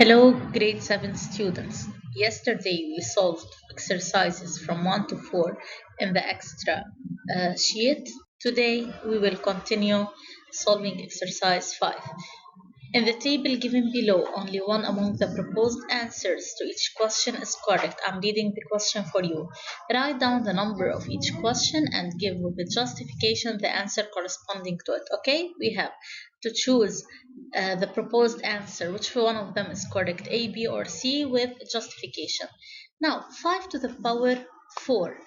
Hello, grade 7 students. Yesterday we solved exercises from 1 to 4 in the extra sheet. Today we will continue solving exercise 5. In the table given below, only one among the proposed answers to each question is correct. I'm reading the question for you. Write down the number of each question and give with the justification the answer corresponding to it. Okay, we have to choose the proposed answer. Which one of them is correct, A, B, or C, with justification. Now, 5 to the power 4.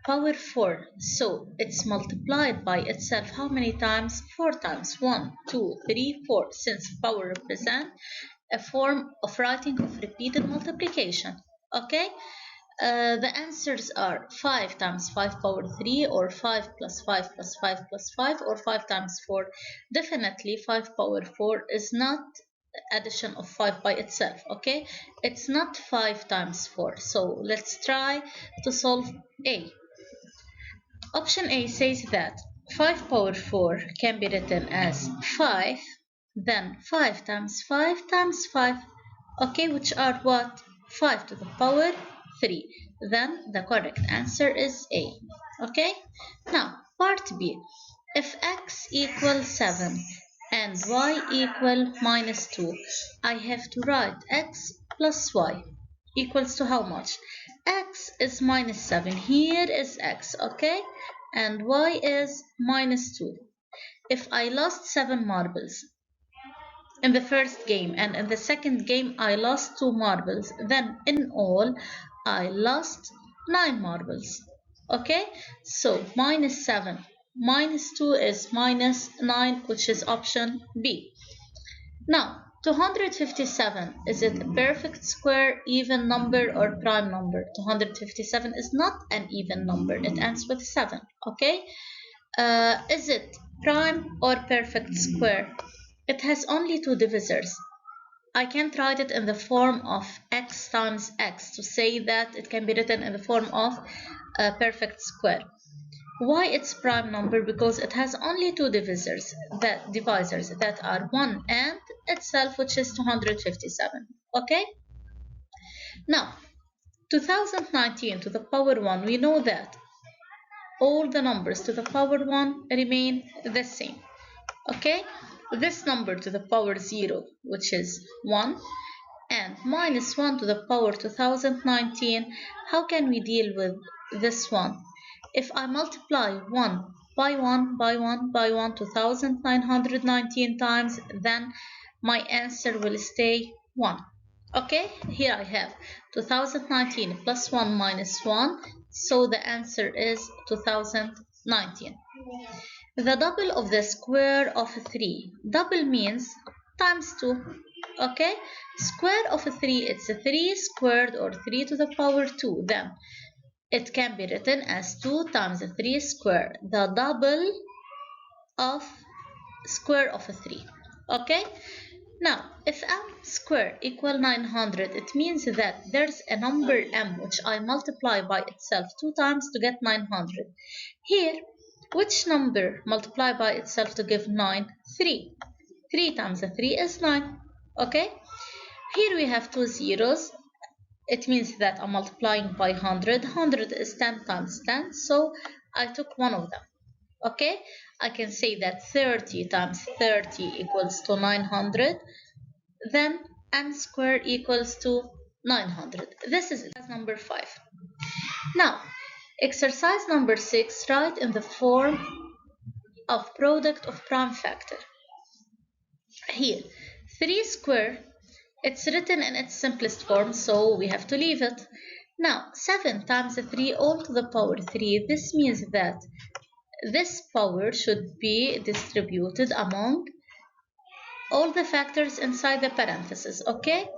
Power 4, so it's multiplied by itself how many times? 4 times. 1, 2, 3, 4, since power represents a form of writing of repeated multiplication. Okay, the answers are 5 times 5 power 3, or 5 plus 5 plus 5 plus 5, or 5 times 4. Definitely 5 power 4 is not addition of 5 by itself. Okay, it's not 5 times 4. So let's try to solve A. Option A says that 5 power 4 can be written as 5, then 5 times 5 times 5, okay, which are what? 5 to the power 3. Then the correct answer is A. Okay, now part B. If x equals 7 and y equal minus 2, I have to write x plus y equals to how much? X is minus 7. Here is x, okay? And y is minus 2. If I lost 7 marbles in the first game and in the second game I lost 2 marbles, then in all I lost 9 marbles. Okay? So minus 7 minus 2 is minus 9, which is option B. Now, 257, is it a perfect square, even number, or prime number? 257 is not an even number. It ends with 7, okay? Is it prime or perfect square? It has only 2 divisors. I can't write it in the form of x times x to say that it can be written in the form of a perfect square. Why it's prime number? Because it has only 2 divisors that are 1 and itself, which is 257. Okay, now 2019 to the power 1, we know that all the numbers to the power 1 remain the same. Okay, this number to the power 0, which is 1, and minus 1 to the power 2019, how can we deal with this one? If I multiply 1 by 1 by 1 by 1 2919 times, then my answer will stay 1. Okay, here I have 2019 plus 1 minus 1, so the answer is 2019. The double of the square of 3. Double means times 2. Okay, square of 3, it's 3 squared, or 3 to the power 2. Then it can be written as 2 times 3 squared, the double of square of 3. Okay, now if m squared equal 900, it means that there's a number m which I multiply by itself 2 times to get 900. Here, which number multiply by itself to give 9? 3. 3 times 3 is 9. Okay, here we have 2 zeros. It means that I'm multiplying by 100. 100 is 10 times 10, so I took one of them. Okay, I can say that 30 times 30 equals to 900. Then m squared equals to 900. This is number 5. Now, exercise number 6, write in the form of product of prime factor. Here, 3 squared, it's written in its simplest form, so we have to leave it. Now, 7 times 3 all to the power 3. This means that this power should be distributed among all the factors inside the parentheses. Okay,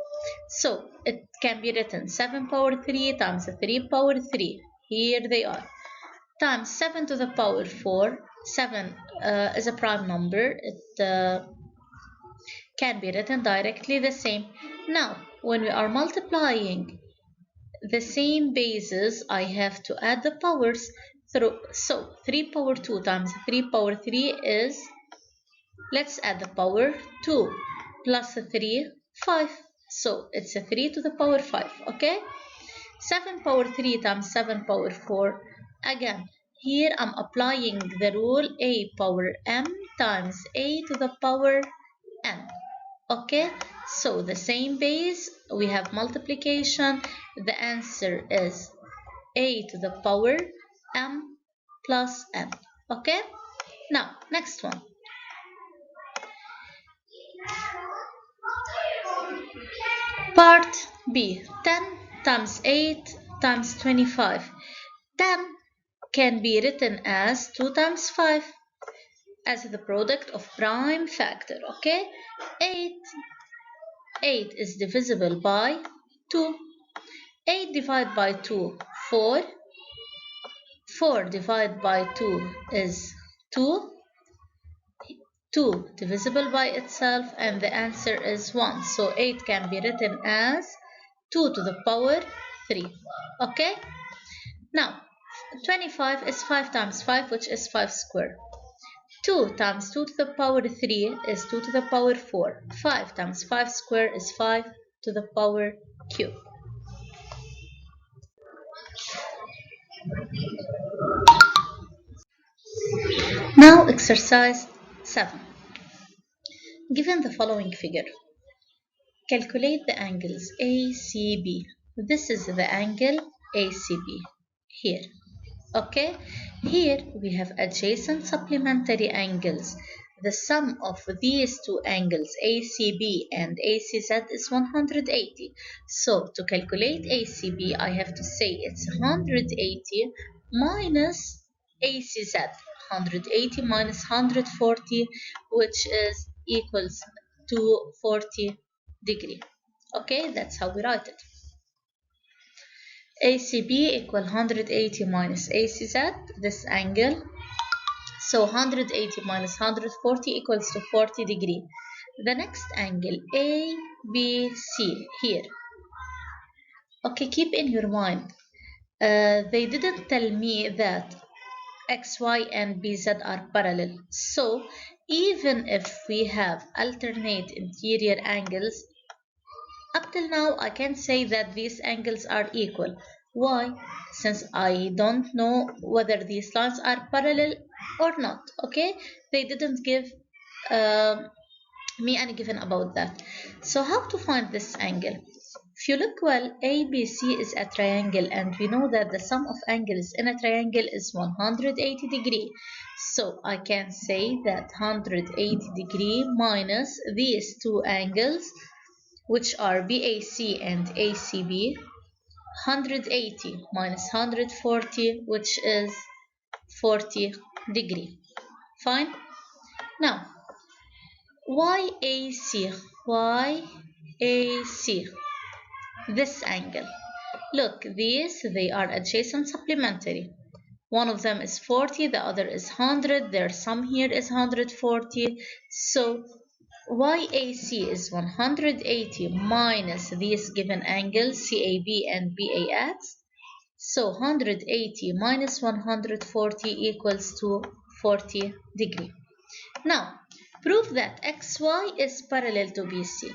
so it can be written 7 power 3 times 3 power 3. Here they are. Times 7 to the power 4. 7 is a prime number. It can be written directly the same. Now, when we are multiplying the same bases, I have to add the powers through. So 3 power 2 times 3 power 3 is, let's add the power 2 plus 3, 5. So it's a 3 to the power 5, okay? 7 power 3 times 7 power 4. Again, here I'm applying the rule a power m times a to the power n. Okay, so the same base, we have multiplication. The answer is a to the power m plus n. Okay, now next one. Part B, 10 times 8 times 25. 10 can be written as 2 times 5 as the product of prime factor, okay? 8 is divisible by 2. 8 divided by 2, 4. 4 divided by 2 is 2. 2 divisible by itself, and the answer is 1. So 8 can be written as 2 to the power 3. Okay? Now, 25 is 5 times 5, which is 5 squared. 2 times 2 to the power 3 is 2 to the power 4. 5 times 5 squared is 5 to the power cube. Now exercise 7. Given the following figure, calculate the angles ACB. This is the angle ACB here. Okay, here we have adjacent supplementary angles. The sum of these two angles ACB and ACZ is 180. So to calculate ACB, I have to say it's 180 minus ACZ. 180 minus 140, which is equals to 40 degree. Okay, that's how we write it. ACB equal 180 minus ACZ, this angle. So 180 minus 140 equals to 40 degree. The next angle ABC here. Okay, keep in your mind, they didn't tell me that XY and BZ are parallel. So even if we have alternate interior angles, up till now I can say that these angles are equal. Why? Since I don't know whether these lines are parallel or not. Okay, they didn't give me any given about that. So how to find this angle? If you look well, ABC is a triangle, and we know that the sum of angles in a triangle is 180 degree. So I can say that 180 degree minus these two angles, which are BAC and ACB. 180 minus 140, which is 40 degree. Fine. Now, YAC, this angle. Look, these, they are adjacent supplementary. One of them is 40, the other is 100. Their sum here is 140. So YAC is 180 minus these given angles CAB and BAX. So 180 minus 140 equals to 40 degree. Now, prove that XY is parallel to BC.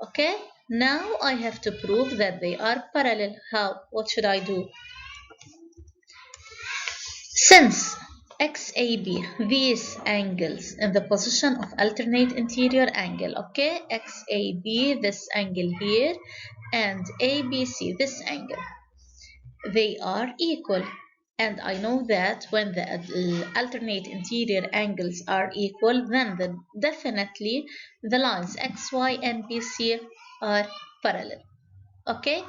Okay, now I have to prove that they are parallel. How? What should I do? Since XAB, these angles in the position of alternate interior angle, okay, XAB, this angle here, and ABC, this angle, they are equal. And I know that when the alternate interior angles are equal, then definitely the lines XY and BC are parallel. Okay,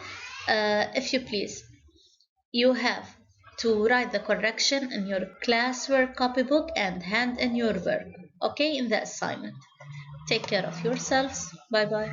if you please, you have to write the correction in your classwork copybook and hand in your work, okay, in the assignment. Take care of yourselves. Bye bye.